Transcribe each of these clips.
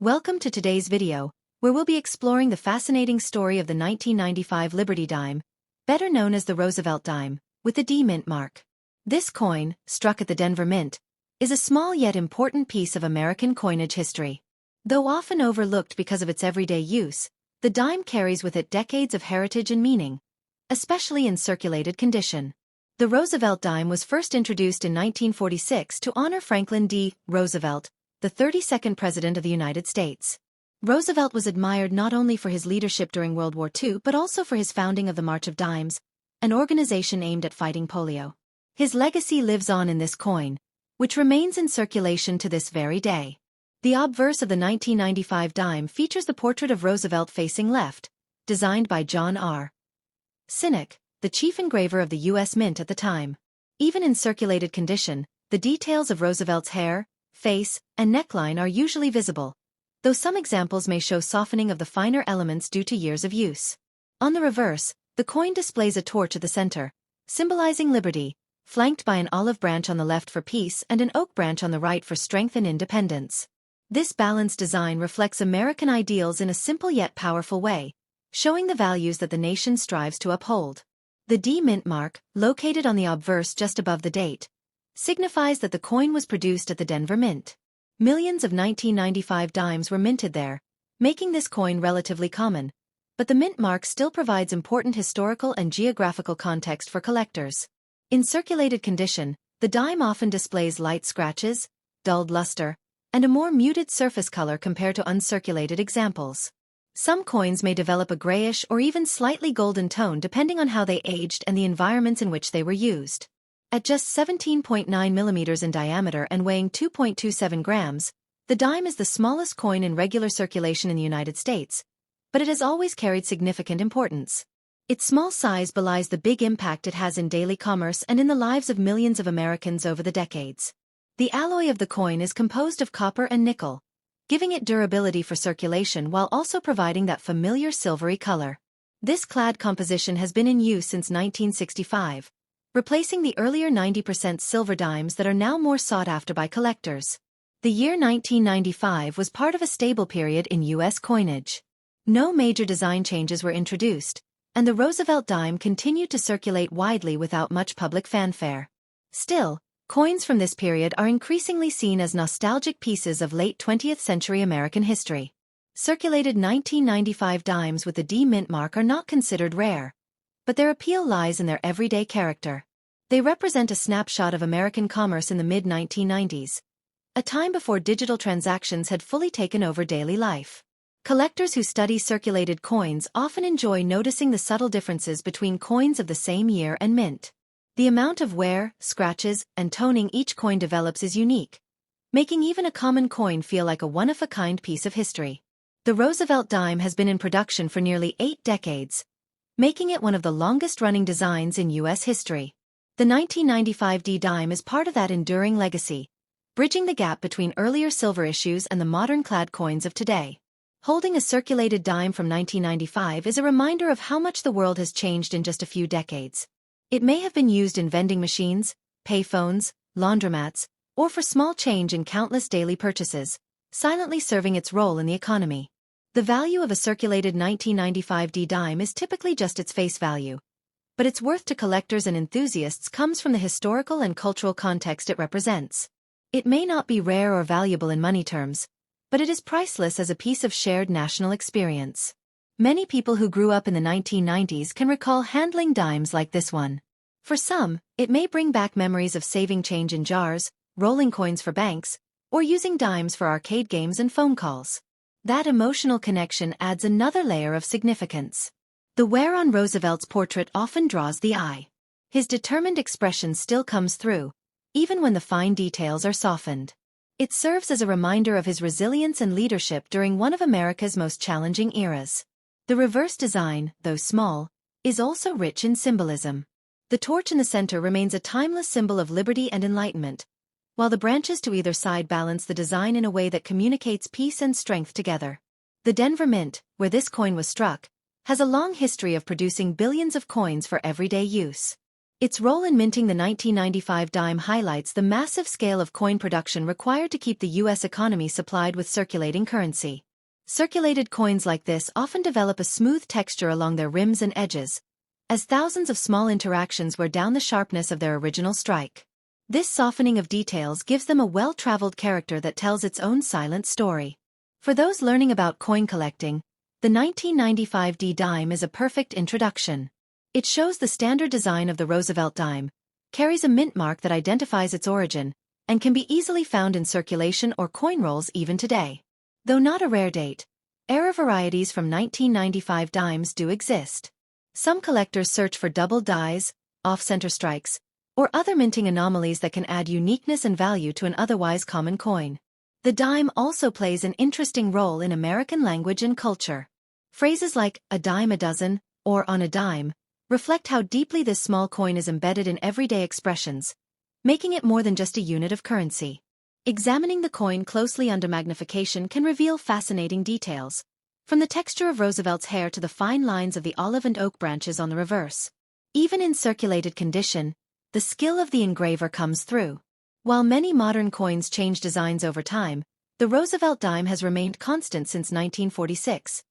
Welcome to today's video, where we'll be exploring the fascinating story of the 1995 Liberty dime, better known as the Roosevelt dime, with the D mint mark. This coin, struck at the Denver Mint, is a small yet important piece of American coinage history. Though often overlooked because of its everyday use, the dime carries with it decades of heritage and meaning, especially in circulated condition. The Roosevelt dime was first introduced in 1946 to honor Franklin D. Roosevelt, the 32nd President of the United States. Roosevelt was admired not only for his leadership during World War II but also for his founding of the March of Dimes, an organization aimed at fighting polio. His legacy lives on in this coin, which remains in circulation to this very day. The obverse of the 1995 dime features the portrait of Roosevelt facing left, designed by John R. Sinek, the chief engraver of the U.S. Mint at the time. Even in circulated condition, the details of Roosevelt's hair, face, and neckline are usually visible, though some examples may show softening of the finer elements due to years of use. On the reverse, the coin displays a torch at the center, symbolizing liberty, flanked by an olive branch on the left for peace and an oak branch on the right for strength and independence. This balanced design reflects American ideals in a simple yet powerful way, showing the values that the nation strives to uphold. The D mint mark, located on the obverse just above the date, signifies that the coin was produced at the Denver Mint. Millions of 1995 dimes were minted there, making this coin relatively common, but the mint mark still provides important historical and geographical context for collectors. In circulated condition, the dime often displays light scratches, dulled luster, and a more muted surface color compared to uncirculated examples. Some coins may develop a grayish or even slightly golden tone depending on how they aged and the environments in which they were used. At just 17.9 millimeters in diameter and weighing 2.27 grams, the dime is the smallest coin in regular circulation in the United States, but it has always carried significant importance. Its small size belies the big impact it has in daily commerce and in the lives of millions of Americans over the decades. The alloy of the coin is composed of copper and nickel, giving it durability for circulation while also providing that familiar silvery color. This clad composition has been in use since 1965. Replacing the earlier 90% silver dimes that are now more sought after by collectors. The year 1995 was part of a stable period in U.S. coinage. No major design changes were introduced, and the Roosevelt dime continued to circulate widely without much public fanfare. Still, coins from this period are increasingly seen as nostalgic pieces of late 20th century American history. Circulated 1995 dimes with the D mint mark are not considered rare, but their appeal lies in their everyday character. They represent a snapshot of American commerce in the mid-1990s, a time before digital transactions had fully taken over daily life. Collectors who study circulated coins often enjoy noticing the subtle differences between coins of the same year and mint. The amount of wear, scratches, and toning each coin develops is unique, making even a common coin feel like a one-of-a-kind piece of history. The Roosevelt dime has been in production for nearly 8 decades, making it one of the longest-running designs in U.S. history. The 1995 D dime is part of that enduring legacy, bridging the gap between earlier silver issues and the modern clad coins of today. Holding a circulated dime from 1995 is a reminder of how much the world has changed in just a few decades. It may have been used in vending machines, payphones, laundromats, or for small change in countless daily purchases, silently serving its role in the economy. The value of a circulated 1995 D dime is typically just its face value, but its worth to collectors and enthusiasts comes from the historical and cultural context it represents. It may not be rare or valuable in money terms, but it is priceless as a piece of shared national experience. Many people who grew up in the 1990s can recall handling dimes like this one. For some, it may bring back memories of saving change in jars, rolling coins for banks, or using dimes for arcade games and phone calls. That emotional connection adds another layer of significance. The wear on Roosevelt's portrait often draws the eye. His determined expression still comes through, even when the fine details are softened. It serves as a reminder of his resilience and leadership during one of America's most challenging eras. The reverse design, though small, is also rich in symbolism. The torch in the center remains a timeless symbol of liberty and enlightenment, while the branches to either side balance the design in a way that communicates peace and strength together. The Denver Mint, where this coin was struck, has a long history of producing billions of coins for everyday use. Its role in minting the 1995 dime highlights the massive scale of coin production required to keep the U.S. economy supplied with circulating currency. Circulated coins like this often develop a smooth texture along their rims and edges, as thousands of small interactions wear down the sharpness of their original strike. This softening of details gives them a well-traveled character that tells its own silent story. For those learning about coin collecting, the 1995 D dime is a perfect introduction. It shows the standard design of the Roosevelt dime, carries a mint mark that identifies its origin, and can be easily found in circulation or coin rolls even today. Though not a rare date, era varieties from 1995 dimes do exist. Some collectors search for double dies, off-center strikes, or other minting anomalies that can add uniqueness and value to an otherwise common coin. The dime also plays an interesting role in American language and culture. Phrases like "a dime a dozen" or "on a dime" reflect how deeply this small coin is embedded in everyday expressions, making it more than just a unit of currency. Examining the coin closely under magnification can reveal fascinating details, from the texture of Roosevelt's hair to the fine lines of the olive and oak branches on the reverse. Even in circulated condition, the skill of the engraver comes through. While many modern coins change designs over time, the Roosevelt dime has remained constant since 1946,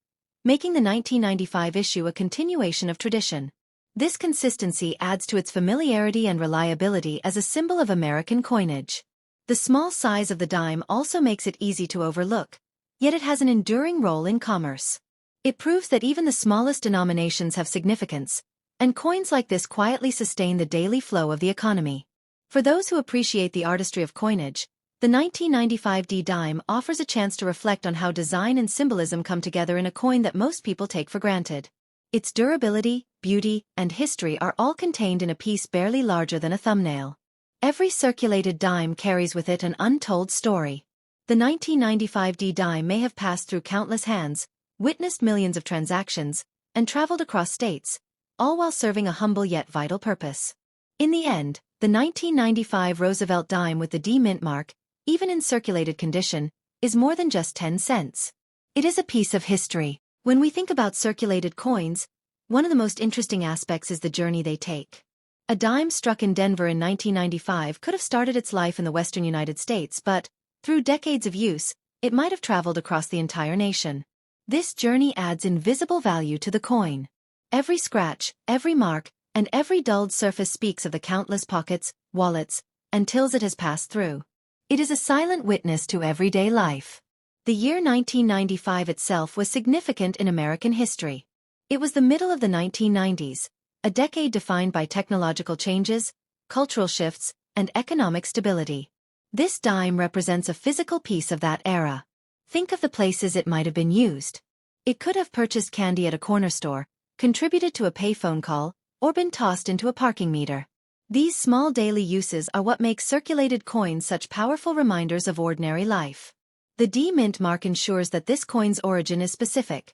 making the 1995 issue a continuation of tradition. This consistency adds to its familiarity and reliability as a symbol of American coinage. The small size of the dime also makes it easy to overlook, yet it has an enduring role in commerce. It proves that even the smallest denominations have significance, and coins like this quietly sustain the daily flow of the economy. For those who appreciate the artistry of coinage, the 1995 D dime offers a chance to reflect on how design and symbolism come together in a coin that most people take for granted. Its durability, beauty, and history are all contained in a piece barely larger than a thumbnail. Every circulated dime carries with it an untold story. The 1995 D dime may have passed through countless hands, witnessed millions of transactions, and traveled across states, all while serving a humble yet vital purpose. In the end, the 1995 Roosevelt dime with the D mint mark, even in circulated condition, is more than just 10 cents. It is a piece of history. When we think about circulated coins, one of the most interesting aspects is the journey they take. A dime struck in Denver in 1995 could have started its life in the western United States, but, through decades of use, it might have traveled across the entire nation. This journey adds invisible value to the coin. Every scratch, every mark, and every dulled surface speaks of the countless pockets, wallets, and tills it has passed through. It is a silent witness to everyday life. The year 1995 itself was significant in American history. It was the middle of the 1990s, a decade defined by technological changes, cultural shifts, and economic stability. This dime represents a physical piece of that era. Think of the places it might have been used. It could have purchased candy at a corner store, contributed to a payphone call, or been tossed into a parking meter. These small daily uses are what make circulated coins such powerful reminders of ordinary life. The D mint mark ensures that this coin's origin is specific.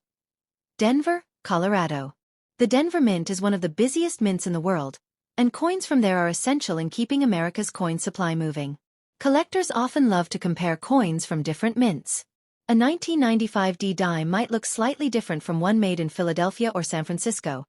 Denver, Colorado. The Denver Mint is one of the busiest mints in the world, and coins from there are essential in keeping America's coin supply moving. Collectors often love to compare coins from different mints. A 1995 D dime might look slightly different from one made in Philadelphia or San Francisco,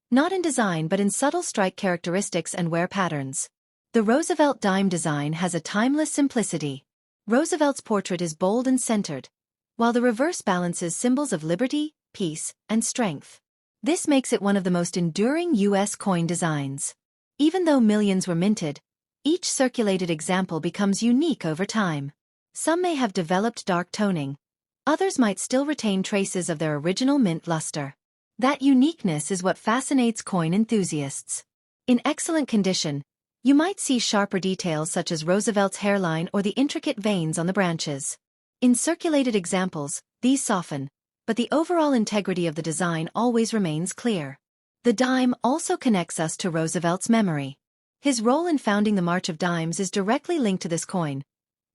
not in design but in subtle strike characteristics and wear patterns. The Roosevelt dime design has a timeless simplicity. Roosevelt's portrait is bold and centered, while the reverse balances symbols of liberty, peace, and strength. This makes it one of the most enduring U.S. coin designs. Even though millions were minted, each circulated example becomes unique over time. Some may have developed dark toning, others might still retain traces of their original mint luster. That uniqueness is what fascinates coin enthusiasts. In excellent condition, you might see sharper details such as Roosevelt's hairline or the intricate veins on the branches. In circulated examples, these soften, but the overall integrity of the design always remains clear. The dime also connects us to Roosevelt's memory. His role in founding the March of Dimes is directly linked to this coin,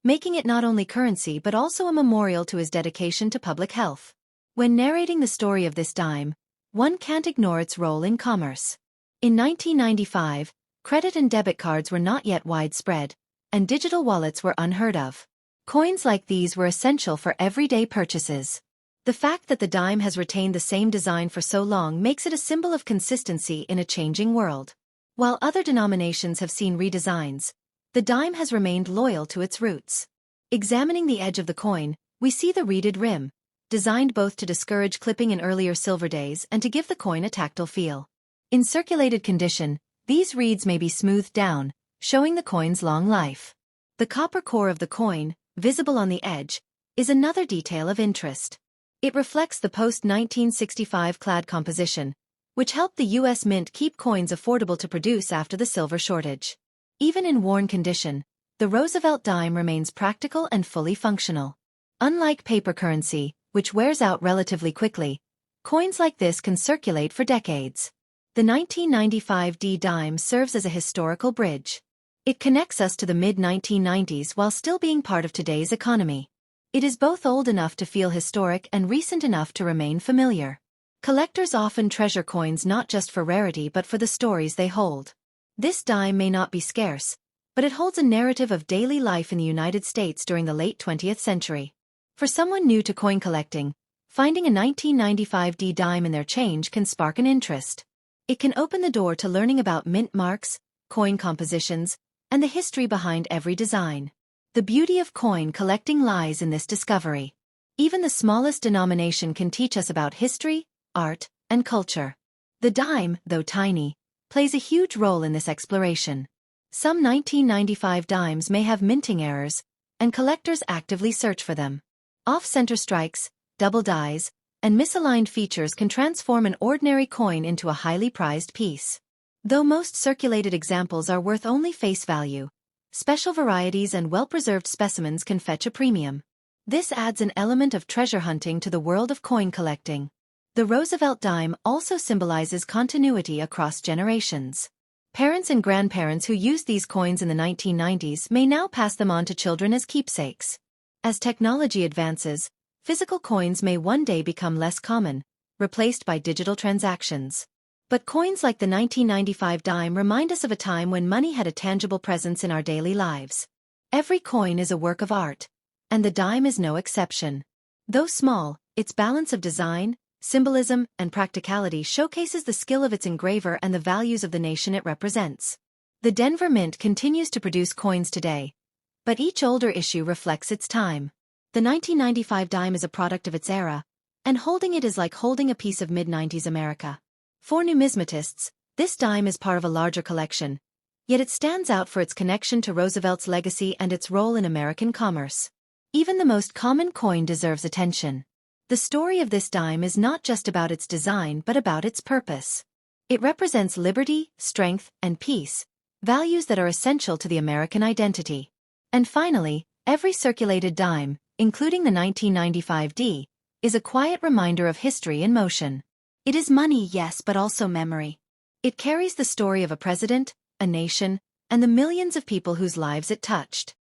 making it not only currency but also a memorial to his dedication to public health. When narrating the story of this dime, one can't ignore its role in commerce. In 1995, credit and debit cards were not yet widespread, and digital wallets were unheard of. Coins like these were essential for everyday purchases. The fact that the dime has retained the same design for so long makes it a symbol of consistency in a changing world. While other denominations have seen redesigns, the dime has remained loyal to its roots. Examining the edge of the coin, we see the reeded rim, designed both to discourage clipping in earlier silver days and to give the coin a tactile feel. In circulated condition, these reeds may be smoothed down, showing the coin's long life. The copper core of the coin, visible on the edge, is another detail of interest. It reflects the post-1965 clad composition, which helped the U.S. Mint keep coins affordable to produce after the silver shortage. Even in worn condition, the Roosevelt dime remains practical and fully functional. Unlike paper currency, which wears out relatively quickly, coins like this can circulate for decades. The 1995 D dime serves as a historical bridge. It connects us to the mid-1990s while still being part of today's economy. It is both old enough to feel historic and recent enough to remain familiar. Collectors often treasure coins not just for rarity but for the stories they hold. This dime may not be scarce, but it holds a narrative of daily life in the United States during the late 20th century. For someone new to coin collecting, finding a 1995 D dime in their change can spark an interest. It can open the door to learning about mint marks, coin compositions, and the history behind every design. The beauty of coin collecting lies in this discovery. Even the smallest denomination can teach us about history, art, and culture. The dime, though tiny, plays a huge role in this exploration. Some 1995 dimes may have minting errors, and collectors actively search for them. Off-center strikes, double dies, and misaligned features can transform an ordinary coin into a highly prized piece. Though most circulated examples are worth only face value, special varieties and well-preserved specimens can fetch a premium. This adds an element of treasure hunting to the world of coin collecting. The Roosevelt dime also symbolizes continuity across generations. Parents and grandparents who used these coins in the 1990s may now pass them on to children as keepsakes. As technology advances, physical coins may one day become less common, replaced by digital transactions. But coins like the 1995 dime remind us of a time when money had a tangible presence in our daily lives. Every coin is a work of art, and the dime is no exception. Though small, its balance of design, symbolism, and practicality showcases the skill of its engraver and the values of the nation it represents. The Denver Mint continues to produce coins today, but each older issue reflects its time. The 1995 dime is a product of its era, and holding it is like holding a piece of mid-90s America. For numismatists, this dime is part of a larger collection, yet it stands out for its connection to Roosevelt's legacy and its role in American commerce. Even the most common coin deserves attention. The story of this dime is not just about its design but about its purpose. It represents liberty, strength, and peace, values that are essential to the American identity. And finally, every circulated dime, including the 1995 D, is a quiet reminder of history in motion. It is money, yes, but also memory. It carries the story of a president, a nation, and the millions of people whose lives it touched.